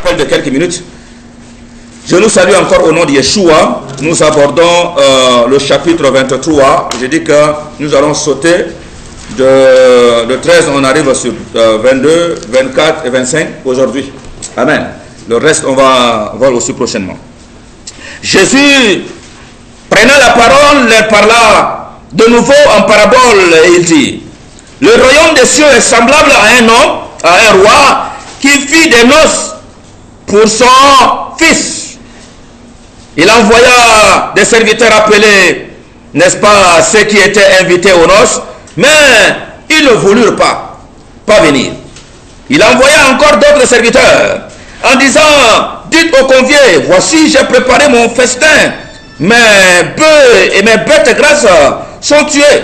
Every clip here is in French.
appel de quelques minutes. Je nous salue encore au nom de Yeshua. Nous abordons le chapitre 23. J'ai dit que nous allons sauter de 13, on arrive sur 22, 24 et 25 aujourd'hui. Amen. Le reste, on va voir aussi prochainement. Jésus, prenant la parole, leur parla de nouveau en parabole et il dit: le royaume des cieux est semblable à un homme, à un roi qui fit des noces pour son fils. Il envoya des serviteurs appelés, n'est-ce pas, ceux qui étaient invités aux noces, mais ils ne voulurent pas venir. Il envoya encore d'autres serviteurs en disant: dites aux conviés, voici j'ai préparé mon festin, mes bœufs et mes bêtes grasses sont tués,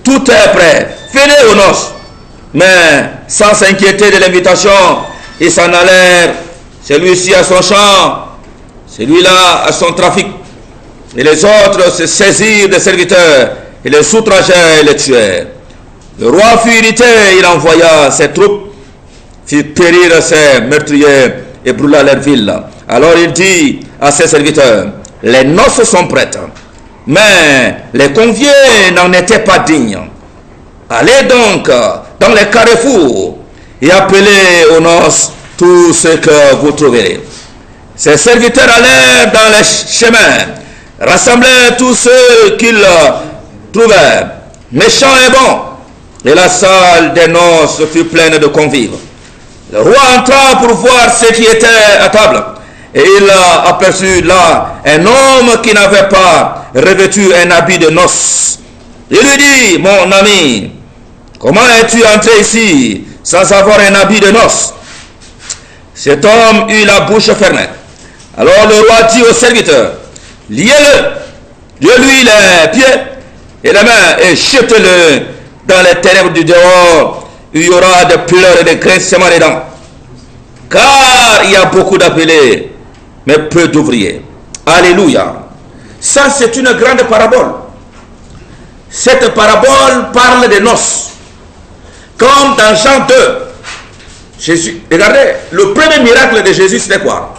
tout est prêt, venez aux noces. Mais sans s'inquiéter de l'invitation, ils s'en allèrent, celui-ci à son champ, celui-là à son trafic. Et les autres se saisirent des serviteurs et les outragèrent et les tuèrent. Le roi fut irrité, il envoya ses troupes, fit périr ses meurtriers et brûla leur ville. Alors il dit à ses serviteurs: les noces sont prêtes, mais les conviés n'en étaient pas dignes. Allez donc dans les carrefours et appelez aux noces tous ceux que vous trouverez. Ses serviteurs allèrent dans les chemins, rassemblèrent tous ceux qu'ils trouvèrent, méchants et bons, et la salle des noces fut pleine de convives. Le roi entra pour voir ceux qui étaient à table, et il aperçut là un homme qui n'avait pas revêtu un habit de noces. Il lui dit: mon ami, comment es-tu entré ici sans avoir un habit de noces? Cet homme eut la bouche fermée. Alors le roi dit aux serviteurs: liez-le, liez-lui les pieds et les mains et jetez-le dans les ténèbres du dehors. Il y aura des pleurs et des grincements des dents. Car il y a beaucoup d'appelés, mais peu d'ouvriers. Alléluia. Ça, c'est une grande parabole. Cette parabole parle des noces. Comme dans Jean 2, Jésus, regardez, le premier miracle de Jésus, c'était quoi?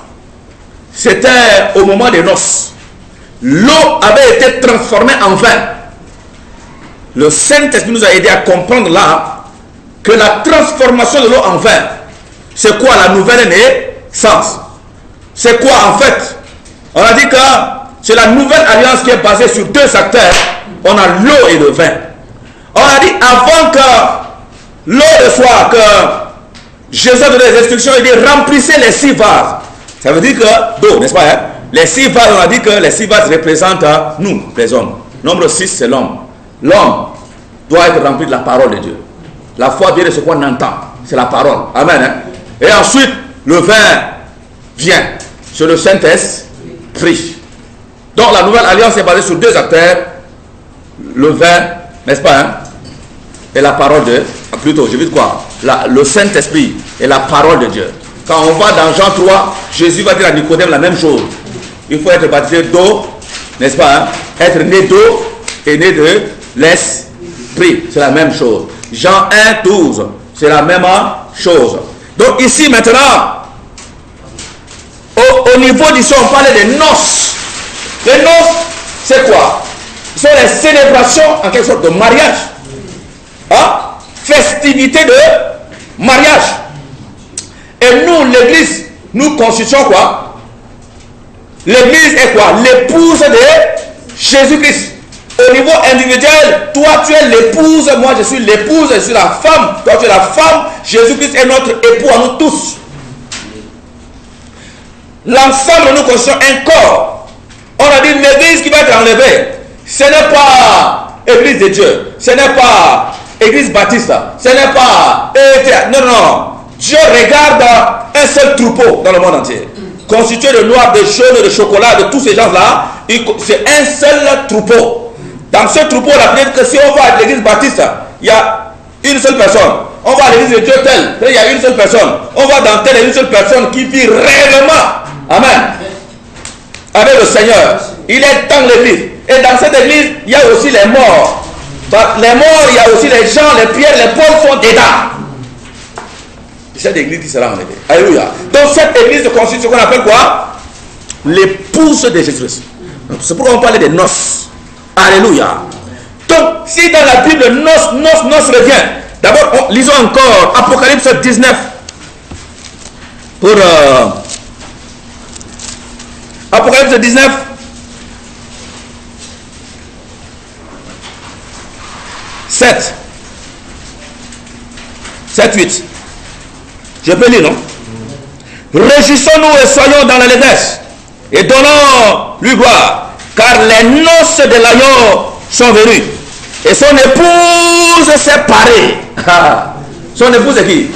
C'était au moment des noces. L'eau avait été transformée en vin. Le Saint-Esprit nous a aidé à comprendre là que la transformation de l'eau en vin, c'est quoi la nouvelle naissance? C'est quoi en fait? On a dit que c'est la nouvelle alliance qui est basée sur deux acteurs. On a l'eau et le vin. On a dit avant que l'eau reçoive, que Jésus a donné les instructions, il dit remplissez les 6 vases. Ça veut dire que d'eau, n'est-ce pas, hein? Les 6 vases, on a dit que les 6 vases représentent nous, les hommes. Nombre 6, c'est l'homme. L'homme doit être rempli de la parole de Dieu. La foi vient de ce qu'on entend. C'est la parole. Amen. Hein? Et ensuite, le vin vient. C'est le Saint-Esprit. Donc la nouvelle alliance est basée sur 2 acteurs. Le vin, n'est-ce pas, hein? Et la parole de... Plutôt, je veux dire quoi? Le Saint-Esprit et la parole de Dieu. Quand on va dans Jean 3, Jésus va dire à Nicodème la même chose. Il faut être baptisé d'eau, n'est-ce pas, hein? Être né d'eau et né de l'Esprit. C'est la même chose. Jean 1, 12, c'est la même chose. Donc ici maintenant, au niveau d'ici, on parle des noces. Les noces, c'est quoi? Ce sont les célébrations en quelque sorte de mariage. Hein? Festivité de mariage. Et nous, l'église, nous constituons quoi? L'église est quoi? L'épouse de Jésus-Christ. Au niveau individuel, toi tu es l'épouse, moi je suis l'épouse, je suis la femme, toi tu es la femme, Jésus-Christ est notre époux à nous tous. L'ensemble nous constituons un corps. On a dit l'église qui va être enlevée, ce n'est pas église de Dieu, ce n'est pas église baptiste, ce n'est pas... Non. Dieu regarde un seul troupeau dans le monde entier, constitué de noir, de jaune, de chocolat, de tous ces gens-là. C'est un seul troupeau. Dans ce troupeau-là, peut-être que si on va à l'église baptiste, il y a une seule personne. On va à l'église de Dieu telle, il y a une seule personne. On va dans telle et une seule personne qui vit réellement. Amen. Avec le Seigneur. Il est dans l'église. Et dans cette église, il y a aussi les morts. Les morts, il y a aussi les gens, les pierres, les Paul sont dedans. cette église qui sera enlevée. Alléluia. Donc cette église constitue ce qu'on appelle quoi? L'épouse de Jésus. C'est pourquoi on parle des noces. Alléluia. Donc si dans la Bible noces revient, d'abord lisons encore Apocalypse 19 pour Apocalypse 19 7 8. Je peux lire, non? Réjouissons-nous et soyons dans l'allégresse et donnons-lui gloire, car les noces de l'agneau sont venues et son épouse s'est parée. Son épouse est qui?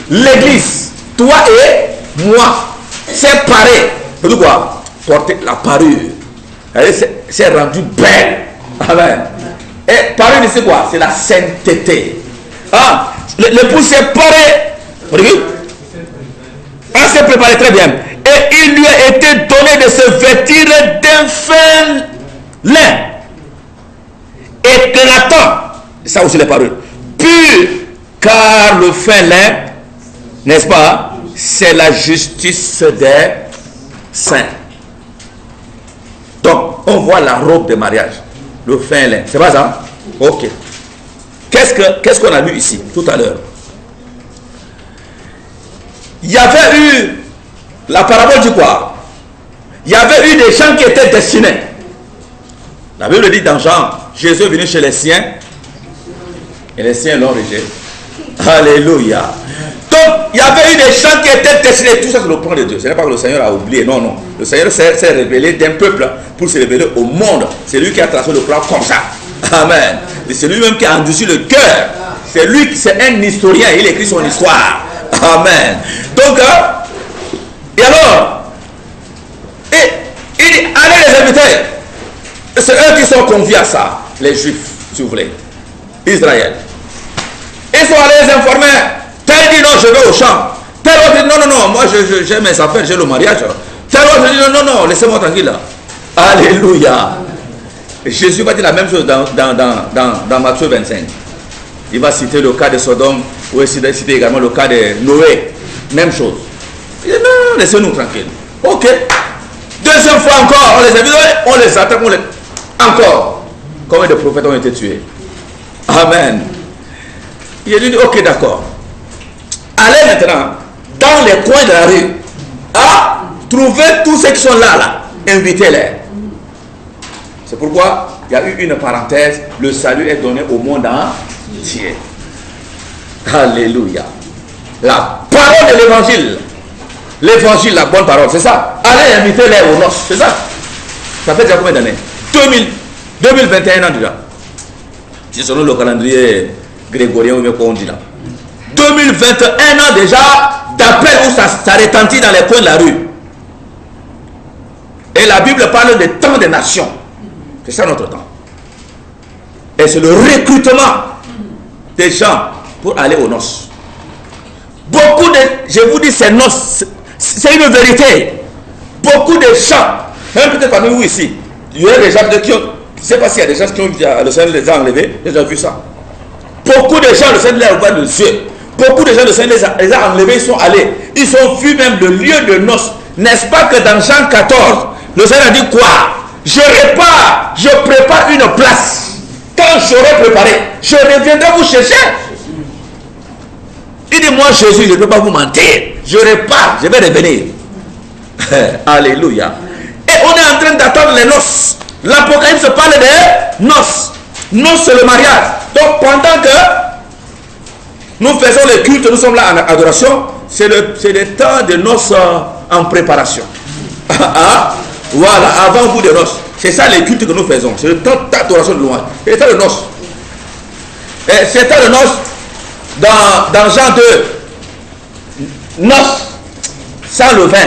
L'église. Toi et moi. C'est parée. C'est quoi? Porter la parure. Elle s'est rendue belle. Amen. Et parure, c'est quoi? C'est la sainteté. Ah, l'épouse s'est parée. Elle s'est préparée très bien. Et il lui a été donné de se vêtir d'un fin lin éclatant. Ça aussi les paroles. Pur, car le fin lin, n'est-ce pas, c'est la justice des saints. Donc, on voit la robe de mariage. Le fin lin. C'est pas ça? Ok. Qu'est-ce qu'on a lu ici tout à l'heure? Il y avait eu la parabole du quoi? Il y avait eu des gens qui étaient destinés. La Bible dit dans Jean, Jésus est venu chez les siens et les siens l'ont rejeté. Alléluia. Donc, il y avait eu des gens qui étaient destinés. Tout ça, c'est le plan de Dieu. Ce n'est pas que le Seigneur a oublié. Non, non. Le Seigneur s'est révélé d'un peuple pour se révéler au monde. C'est lui qui a tracé le plan comme ça. Amen. Et c'est lui-même qui a endurci le cœur. C'est lui, c'est un historien. Il écrit son histoire. Amen. Donc, et alors, il dit, allez les inviter. C'est eux qui sont conviés à ça. Les Juifs, si vous voulez. Israël. Ils sont allés les informer. Tel dit non, je vais au champ. Tel autre dit non, moi j'ai mes affaires, j'ai le mariage. Tel autre dit non, laissez-moi tranquille là. Alléluia. Jésus va dire la même chose dans Matthieu 25. Il va citer le cas de Sodome, ou il va citer également le cas de Noé. Même chose. Il dit non, laissez-nous tranquille. Ok. Deuxième fois encore, on les invite, on les attend, encore. Combien de prophètes ont été tués? Amen. Il a dit ok, d'accord. Allez maintenant dans les coins de la rue à trouver tous ceux qui sont là, invitez-les. C'est pourquoi il y a eu une parenthèse, le salut est donné au monde entier. Alléluia. La parole de l'évangile, la bonne parole, c'est ça. Allez invitez-les aux noces, c'est ça. Ça fait déjà combien d'années? 2021 ans déjà. C'est selon le calendrier grégorien ou bien quoi on dit là. 2021 ans déjà d'appel où ça retentit dans les coins de la rue. Et la Bible parle des temps des nations. C'est ça notre temps. Et c'est le recrutement des gens pour aller aux noces. Beaucoup de, je vous dis, ces noces, c'est une vérité. Beaucoup de gens, même peut-être parmi vous ici, il y a des gens qui ont, je ne sais pas s'il y a des gens qui ont vu le Seigneur les a enlevés, j'ai déjà vu ça. Beaucoup de gens, le Seigneur les a ouverts les yeux. Beaucoup de gens, le Seigneur les a enlevés, ils sont allés. Ils ont vu même le lieu de noces. N'est-ce pas que dans Jean 14, le Seigneur a dit quoi? Je repars, je prépare une place. Quand j'aurai préparé, je reviendrai vous chercher. Il dit, moi Jésus, je ne peux pas vous mentir. Je repars, je vais revenir. Alléluia. Et on est en train d'attendre les noces. L'Apocalypse parle des noces. Noces, c'est le mariage. Donc pendant que nous faisons le culte, nous sommes là en adoration, c'est le temps de noces en préparation. Voilà, avant vous de noces. C'est ça les cultes que nous faisons. C'est le temps d'adoration de louange. C'est le temps de noces. Et c'est le temps de noces dans Jean 2. Noces sans le vin,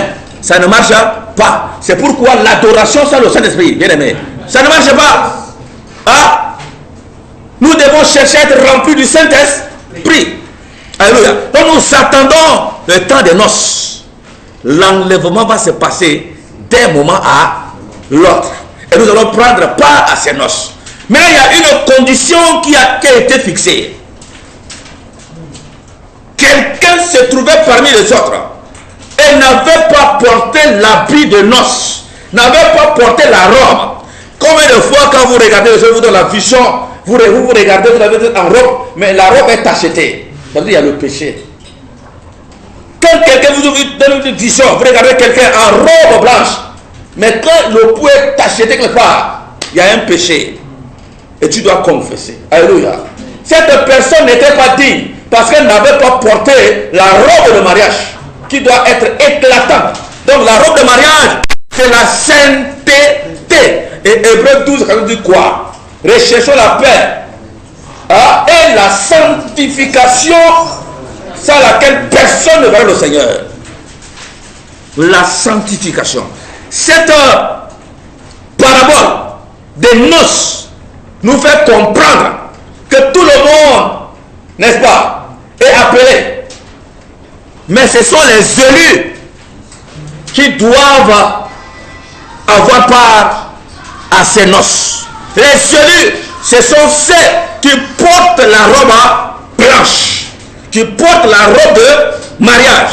ça ne marche pas. C'est pourquoi l'adoration sans le Saint-Esprit, bien aimé, ça ne marche pas. Ah, nous devons chercher à être remplis du Saint-Esprit. Alléluia. Donc nous attendons le temps des noces. L'enlèvement va se passer d'un moment à l'autre. Et nous allons prendre part à ces noces. Mais il y a une condition qui a été fixée. quelqu'un se trouvait parmi les autres et n'avait pas porté l'habit de noces, n'avait pas porté la robe. Combien de fois quand vous regardez le Seigneur dans la vision, vous regardez, vous avez en robe, mais la robe est tachetée. Ça veut dire qu'il y a le péché. Quand quelqu'un vous donne une vision, vous regardez quelqu'un en robe blanche, mais quand le pou est tacheté quelque part, il y a un péché. Et tu dois confesser. Alléluia. Cette personne n'était pas digne parce qu'elle n'avait pas porté la robe de mariage qui doit être éclatante. Donc la robe de mariage, c'est la sainteté. Et Hébreux 12, ça nous dit quoi? Recherchons la paix et la sanctification sans laquelle personne ne verra le Seigneur. La sanctification. Cette parabole des noces nous fait comprendre que tout le monde, n'est-ce pas, est appelé. Mais ce sont les élus qui doivent avoir part à ces noces. Les élus, ce sont ceux qui portent la robe blanche, qui portent la robe de mariage.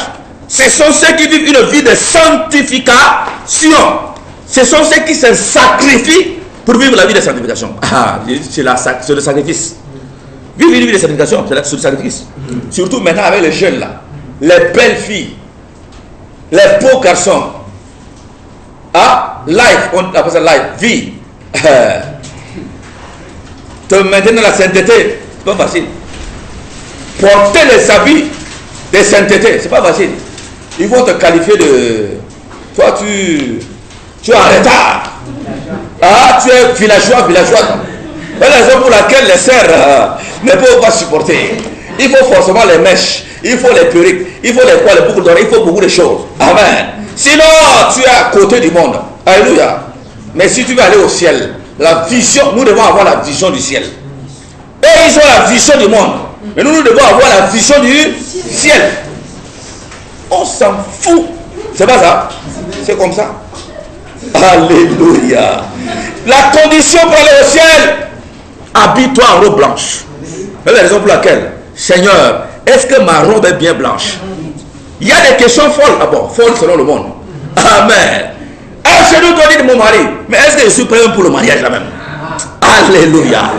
Ce sont ceux qui vivent une vie de sanctification. Ce sont ceux qui se sacrifient pour vivre la vie de sanctification. C'est le sacrifice. Vivre une vie de sanctification, c'est le sacrifice. Surtout maintenant avec les jeunes là. Les belles filles, les beaux garçons. Life, on appelle ça life, vie. Te maintenir dans la sainteté, c'est pas facile. Porter les habits de sainteté, c'est pas facile. Ils vont te qualifier de... Toi, tu es en retard. Tu es villageois. C'est la raison pour laquelle les sœurs ne peuvent pas supporter. Il faut forcément les mèches, il faut les perruques, il faut les poils, les boucles d'oreilles, il faut beaucoup de choses. Amen. Sinon, tu es à côté du monde. Alléluia. Mais si tu veux aller au ciel, la vision, nous devons avoir la vision du ciel. Et ils ont la vision du monde. Mais nous devons avoir la vision du ciel. On s'en fout. C'est pas ça. C'est comme ça. Alléluia. La condition pour aller au ciel, habille-toi en robe blanche. C'est la raison pour laquelle, Seigneur, est-ce que ma robe est bien blanche? Il y a des questions folles. Folles selon le monde. Amen. Je nous dois dire de mon mari, mais est-ce que je suis prêt pour le mariage là même? Alléluia.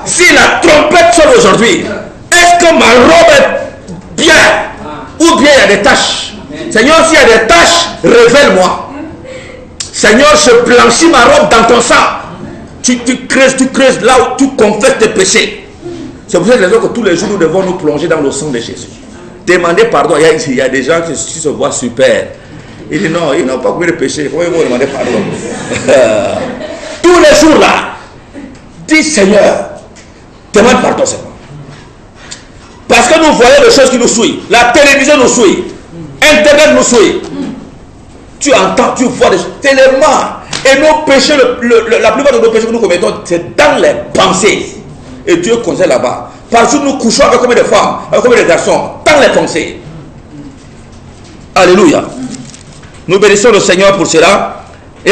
Si la trompette sonne aujourd'hui, est-ce que ma robe est bien? Ou bien il y a des taches? Seigneur, s'il y a des taches, révèle-moi. Seigneur, je blanchis ma robe dans ton sang. Tu creuses là où tu confesses tes péchés. C'est pour cette raison que tous les jours nous devons nous plonger dans le sang de Jésus. Demander pardon. Il y a des gens qui se voient super. Ils disent non, ils n'ont pas commis de péché. Comment ils vont demander pardon? Tous les jours là, dis Seigneur, demande pardon Seigneur. Parce que nous voyons des choses qui nous suivent. La télévision nous suit. Internet nous suit. Tu entends, tu vois des choses tellement. Et nos péchés, la plupart de nos péchés que nous commettons, c'est dans les pensées. Et Dieu conseille là-bas. Par jour, nous couchons avec combien de femmes, avec combien de garçons, dans les pensées. Alléluia. Nous bénissons le Seigneur pour cela. Et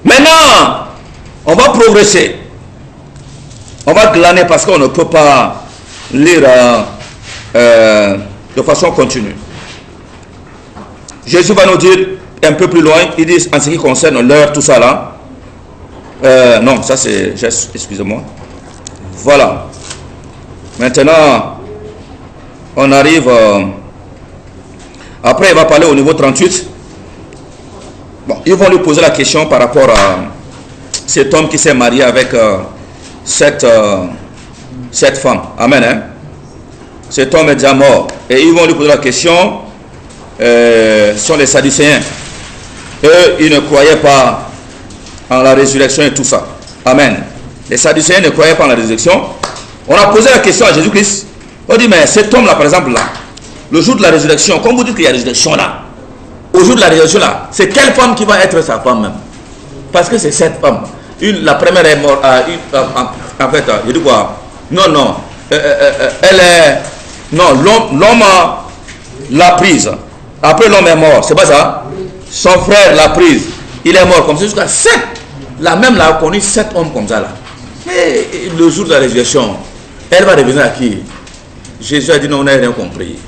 maintenant, on va progresser. On va glaner parce qu'on ne peut pas lire de façon continue. Jésus va nous dire un peu plus loin, il dit en ce qui concerne l'heure, tout ça là. Non, ça c'est, excusez-moi. Voilà. Maintenant, on arrive... après, il va parler au niveau 38. Bon, ils vont lui poser la question par rapport à cet homme qui s'est marié avec cette femme. Amen. Hein? Cet homme est déjà mort. Et ils vont lui poser la question sur les Sadducéens. Eux, ils ne croyaient pas en la résurrection et tout ça. Amen. Les Sadducéens ne croyaient pas en la résurrection. On a posé la question à Jésus-Christ. On dit, mais cet homme-là, par exemple, là, le jour de la résurrection, comme vous dites qu'il y a la résurrection là, au jour de la résurrection là, c'est quelle femme qui va être sa femme même? Parce que c'est cette femme. La première est morte. En fait, je dis quoi? Non. Elle est... Non, l'homme l'a prise. Après, l'homme est mort. C'est pas ça? Son frère l'a prise. Il est mort comme ça. Jusqu'à 7. La même là a connu 7 hommes comme ça là. Et le jour de la résurrection, Elle va revenir à qui? Jésus a dit non, on n'a rien compris.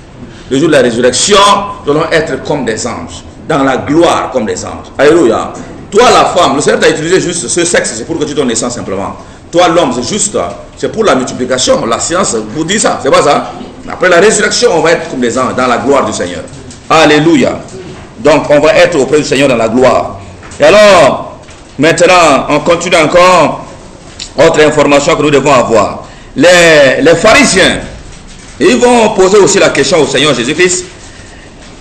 Le jour de la résurrection, nous allons être comme des anges, dans la gloire comme des anges. Alléluia. Toi la femme, le Seigneur t'a utilisé juste ce sexe, c'est pour que tu donnes naissance simplement. Toi l'homme, c'est juste, c'est pour la multiplication. La science vous dit ça, c'est pas ça? Après la résurrection, on va être comme des anges, dans la gloire du Seigneur. Alléluia. Donc on va être auprès du Seigneur dans la gloire. Et alors, maintenant, on continue encore. Autre information que nous devons avoir. Les pharisiens, ils vont poser aussi la question au Seigneur Jésus-Christ.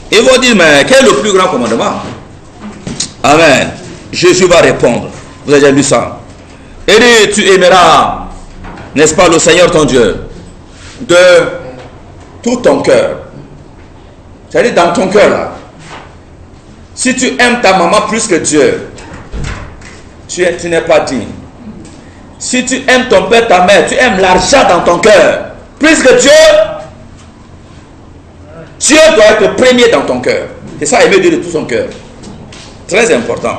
Ils vont dire, mais quel est le plus grand commandement? Amen. Jésus va répondre. Vous avez déjà lu ça. Il dit, tu aimeras, n'est-ce pas, le Seigneur ton Dieu, de tout ton cœur. C'est-à-dire dans ton cœur là. Si tu aimes ta maman plus que Dieu, tu n'es pas digne. Si tu aimes ton père, ta mère, tu aimes l'argent dans ton cœur plus que Dieu, Dieu doit être premier dans ton cœur. C'est ça, aimer Dieu de tout son cœur. Très important.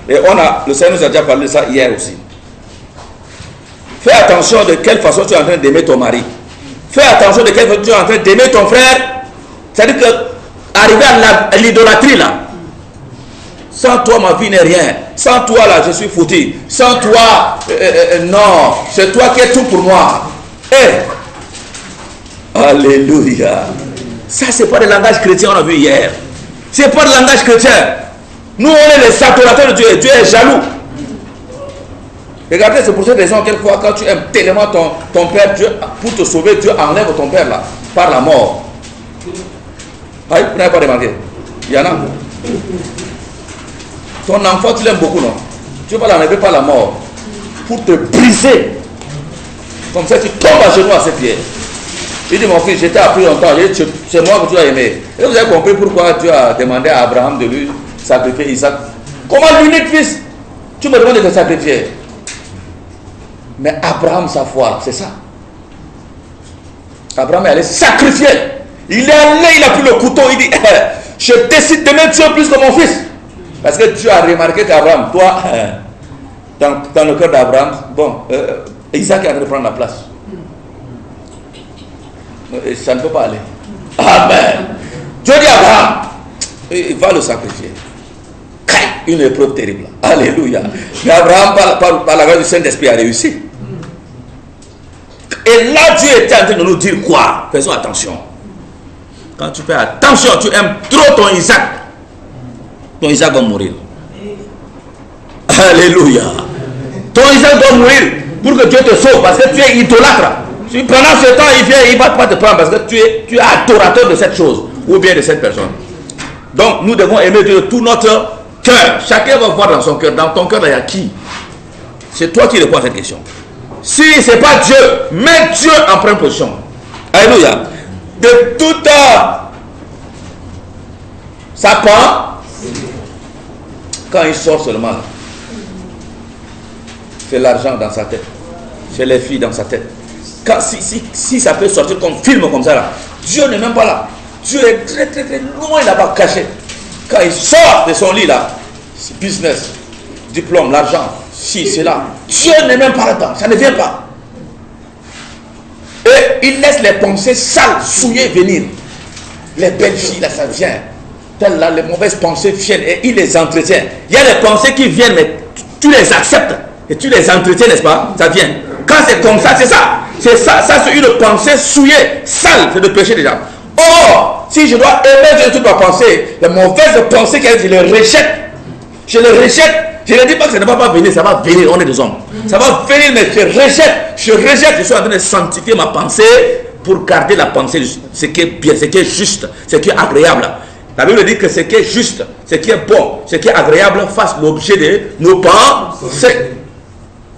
Et le Seigneur nous a déjà parlé de ça hier aussi. Fais attention de quelle façon tu es en train d'aimer ton mari. Fais attention de quelle façon tu es en train d'aimer ton frère. C'est-à-dire que arriver à l'idolâtrie là. Sans toi, ma vie n'est rien. Sans toi, là, je suis foutu. Sans toi, non. C'est toi qui es tout pour moi. Alléluia. Ça, c'est pas le langage chrétien, on a vu hier. C'est pas le langage chrétien. Nous, on est les adorateurs de Dieu. Dieu est jaloux. Regardez, c'est pour cette raison, quelquefois, quand tu aimes tellement ton père, Dieu, pour te sauver, Dieu enlève ton père, là, par la mort. Ah, vous n'avez pas remarqué? Il y en a. Ton enfant, tu l'aimes beaucoup, non? Tu ne vas pas l'enlever par la mort pour te briser. Comme ça, tu tombes à genoux à ses pieds. Il dit, mon fils, je t'ai appris longtemps, c'est moi que tu as aimé. Et vous avez compris pourquoi Dieu a demandé à Abraham de lui sacrifier Isaac. Comment l'unique fils, tu me demandes de te sacrifier? Mais Abraham, sa foi, c'est ça. Abraham est allé sacrifier. Il est allé, il a pris le couteau, il dit, je décide d'aimer Dieu plus que mon fils. Parce que Dieu a remarqué qu'Abraham, toi, dans le cœur d'Abraham, bon, Isaac est en train de prendre la place. Ça ne peut pas aller. Amen. Dieu dit à Abraham, il va le sacrifier. Une épreuve terrible. Alléluia. Mais Abraham, par la grâce du Saint-Esprit, a réussi. Et là, Dieu était en train de nous dire quoi? Faisons attention. Quand tu fais attention, tu aimes trop ton Isaac. Ton Isaac va mourir. Alléluia. Ton Isaac doit mourir pour que Dieu te sauve parce que tu es idolâtre. Si pendant ce temps, il ne va pas te prendre parce que tu es adorateur de cette chose ou bien de cette personne. Donc, nous devons aimer Dieu de tout notre cœur. Chacun va voir dans son cœur. Dans ton cœur, il y a qui? C'est toi qui réponds à cette question. Si ce n'est pas Dieu, mets Dieu en première position. Alléluia. De toute sa part, quand il sort seulement, c'est l'argent dans sa tête, c'est les filles dans sa tête. Si ça peut sortir comme film comme ça, là, Dieu n'est même pas là. Dieu est très très très loin là-bas, caché. Quand il sort de son lit là, c'est business, diplôme, l'argent, si c'est là. Dieu n'est même pas là-dedans, ça ne vient pas. Et il laisse les pensées sales, souillées venir. Les belles filles là, ça vient. Telles là, les mauvaises pensées viennent et il les entretient. Il y a des pensées qui viennent, mais tu les acceptes et tu les entretiens, n'est-ce pas? Ça vient. Quand c'est comme ça, c'est ça. C'est ça, c'est une pensée souillée, sale, c'est de péché déjà. Or, si je dois aimer Dieu de toute ma pensée, les mauvaises pensées, je les rejette. Je les rejette. Je ne dis pas que ça ne va pas venir, ça va venir, on est des hommes. Ça va venir, mais je rejette. Je suis en train de sanctifier ma pensée pour garder la pensée, ce qui est bien, ce qui est juste, ce qui est agréable. La Bible dit que ce qui est juste, ce qui est bon, ce qui est agréable fasse l'objet de nos pensées.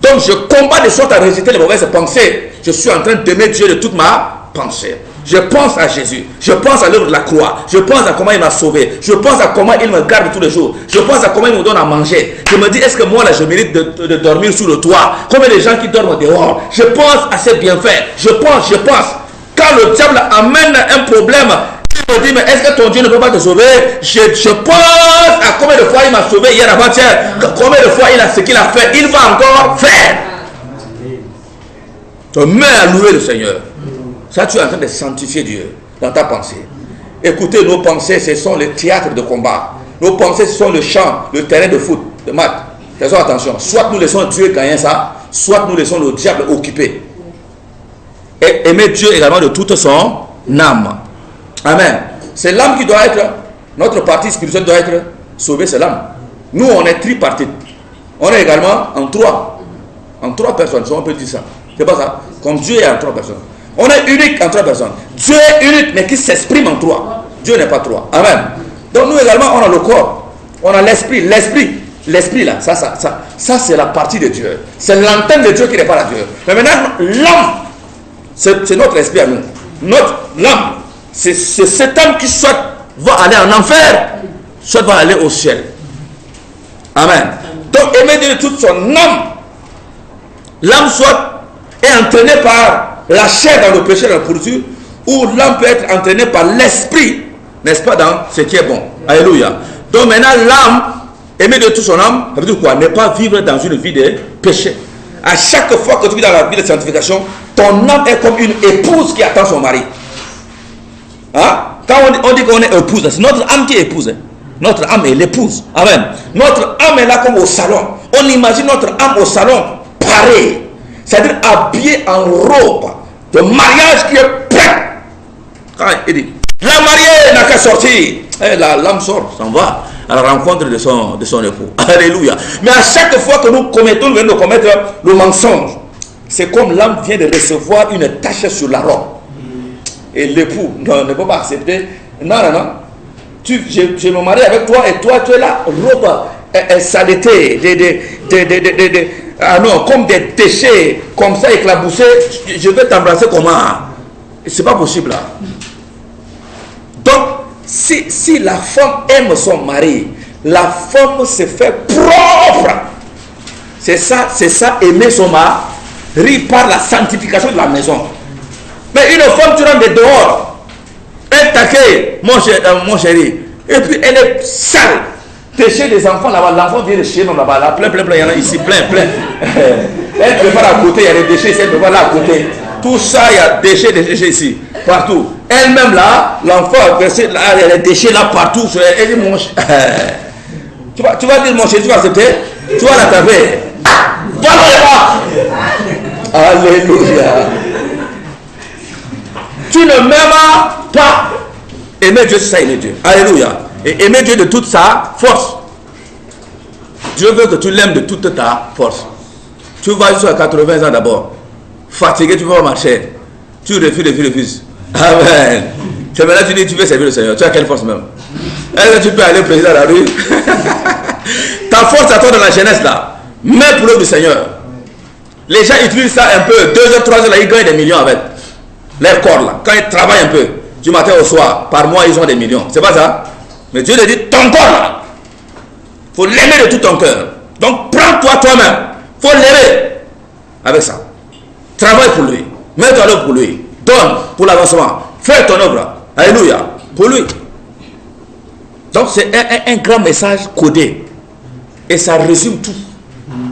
Donc je combats de sorte à rejeter les mauvaises pensées. Je suis en train d'aimer Dieu de toute ma pensée. Je pense à Jésus. Je pense à l'œuvre de la croix. Je pense à comment il m'a sauvé. Je pense à comment il me garde tous les jours. Je pense à comment il me donne à manger. Je me dis, est-ce que moi là je mérite de dormir sous le toit? Combien de gens qui dorment dehors? Je pense à ses bienfaits. Je pense. Quand le diable amène un problème, il me dit, mais est-ce que ton Dieu ne peut pas te sauver? Je pense à combien de fois il m'a sauvé hier avant-hier. Combien de fois il a ce qu'il a fait, il va encore faire. te mets à louer le Seigneur. Ça, tu es en train de sanctifier Dieu dans ta pensée. Écoutez, nos pensées, ce sont les théâtres de combat. Nos pensées, ce sont le champ, le terrain de foot, de maths. Faisons attention. Soit nous laissons Dieu gagner ça, soit nous laissons le diable occuper. Et aimer Dieu également de toute son âme. Amen. C'est l'âme qui doit être, notre partie spirituelle doit être sauvée, c'est l'âme. Nous, on est tripartite. On est également en trois personnes, si on peut dire ça. C'est pas ça. Comme Dieu est en trois personnes. On est unique en trois personnes. Dieu est unique, mais qui s'exprime en trois. Dieu n'est pas trois. Amen. Donc nous également, on a le corps. On a l'esprit. L'esprit là, ça c'est la partie de Dieu. C'est l'antenne de Dieu qui n'est pas la Dieu. Mais maintenant, l'âme, c'est notre esprit à nous. L'âme, c'est cette âme qui soit va aller en enfer, soit va aller au ciel. Amen. Donc aimer Dieu de toute son âme. L'âme soit est entraînée par la chair dans le péché, dans la poursuite, ou l'âme peut être entraînée par l'esprit, n'est-ce pas, dans ce qui est bon. Alléluia. Donc maintenant, l'âme, aimer de toute son âme, ça veut dire quoi? Ne pas vivre dans une vie de péché. À chaque fois que tu vis dans la vie de sanctification, ton âme est comme une épouse qui attend son mari. Hein? Quand on dit qu'on est épouse, c'est notre âme qui est épouse. Hein? Notre âme est l'épouse. Amen. Notre âme est là comme au salon. On imagine notre âme au salon, parée. C'est-à-dire habillée en robe de mariage qui est prête. Quand il dit, la mariée n'a qu'à sortir. L'âme sort, s'en va à la rencontre de son époux. Alléluia. Mais à chaque fois que nous venons de commettre le mensonge, c'est comme l'âme vient de recevoir une tache sur la robe. Et l'époux ne peut pas accepter. Non. Je me marie avec toi et toi tu es là, robe saleté, comme des déchets, comme ça éclaboussés. Je vais t'embrasser comment? C'est pas possible là. Donc, si la femme aime son mari, la femme se fait propre. C'est ça, aimer son mari par la sanctification de la maison. Mais une femme, tu rentres dehors, elle taquet, mon chéri, et puis elle est sale. Déchet des enfants là-bas, l'enfant vient de chez nous là-bas, là, plein, il y en a ici, plein. Elle prépare à côté, il y a des déchets, elle prépare là à côté. Tout ça, il y a des déchets ici, partout. Elle-même là, l'enfant a versé, là, il y a des déchets là partout. Elle dit, mon chéri, tu vas dire, mon chéri, tu vas accepter? Tu vas la taper. Va là-bas. Alléluia. Tu ne m'aimes pas. Aimer Dieu, c'est ça, aimer Dieu. Alléluia. Et aimer Dieu de toute sa force. Dieu veut que tu l'aimes de toute ta force. Tu vas jusqu'à 80 ans d'abord. Fatigué, tu ne peux pas marcher. Tu refuses. Amen. C'est maintenant tu dis tu veux servir le Seigneur. Tu as quelle force même? Est-ce que tu peux aller au président de la rue? Ta force à toi dans la jeunesse là. Mais pour l'œuvre du Seigneur. Les gens utilisent ça un peu. 2 heures, 3 heures là, ils gagnent des millions avec leur corps là. Quand ils travaillent un peu, du matin au soir, par mois ils ont des millions. C'est pas ça? Mais Dieu te dit, ton corps là, il faut l'aimer de tout ton cœur. Donc prends-toi toi-même, il faut l'aimer avec ça. Travaille pour lui, mets-toi l'œuvre pour lui, donne pour l'avancement, fais ton œuvre, alléluia, pour lui. Donc c'est un grand message codé. Et ça résume tout.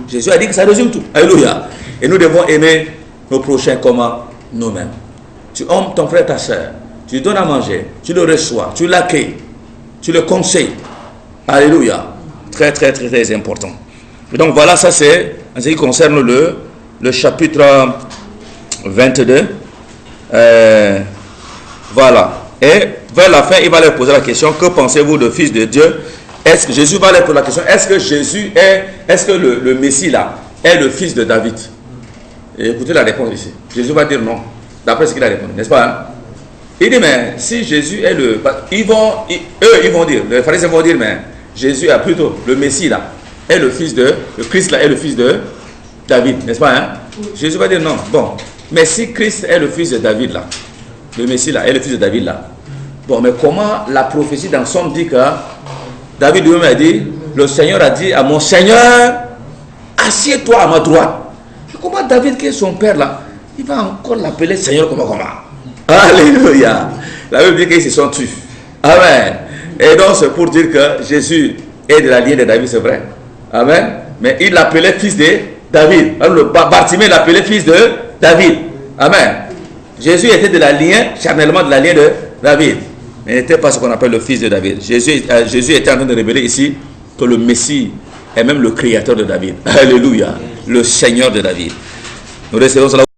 Jésus a dit que ça résume tout, alléluia. Et nous devons aimer nos prochains comme nous-mêmes. Tu aimes ton frère, ta soeur, tu lui donnes à manger, tu le reçois, tu l'accueilles. Tu le conseilles. Alléluia. Très important. Et donc voilà, ça c'est en ce qui concerne le chapitre 22. Voilà. Et vers la fin, il va leur poser la question, que pensez-vous de Fils de Dieu? Est-ce que Jésus va leur poser la question, est-ce que le Messie là est le fils de David? Et écoutez la réponse ici. Jésus va dire non, d'après ce qu'il a répondu, n'est-ce pas? Hein? Il dit, mais si Jésus est eux, ils vont dire, les pharisiens vont dire, mais Jésus a plutôt, le Messie là, est le fils de, le Christ là est le fils de David, n'est-ce pas? Hein? Jésus va dire non. Bon, mais si Christ est le fils de David là, le Messie là est le fils de David là, bon, mais comment la prophétie dans Somme dit que David lui-même a dit, le Seigneur a dit à mon Seigneur, assieds-toi à ma droite. Comment David qui est son père là, il va encore l'appeler Seigneur comment? Alléluia. La Bible dit qu'ils se sont tués. Amen. Et donc c'est pour dire que Jésus est de la lignée de David, c'est vrai. Amen. Mais il l'appelait fils de David. Alors le Bartimée l'appelait fils de David. Amen. Jésus était de la lignée, charnellement de la lignée de David. Mais il n'était pas ce qu'on appelle le fils de David. Jésus était en train de révéler ici que le Messie est même le créateur de David. Alléluia. Le Seigneur de David. Nous recevons cela.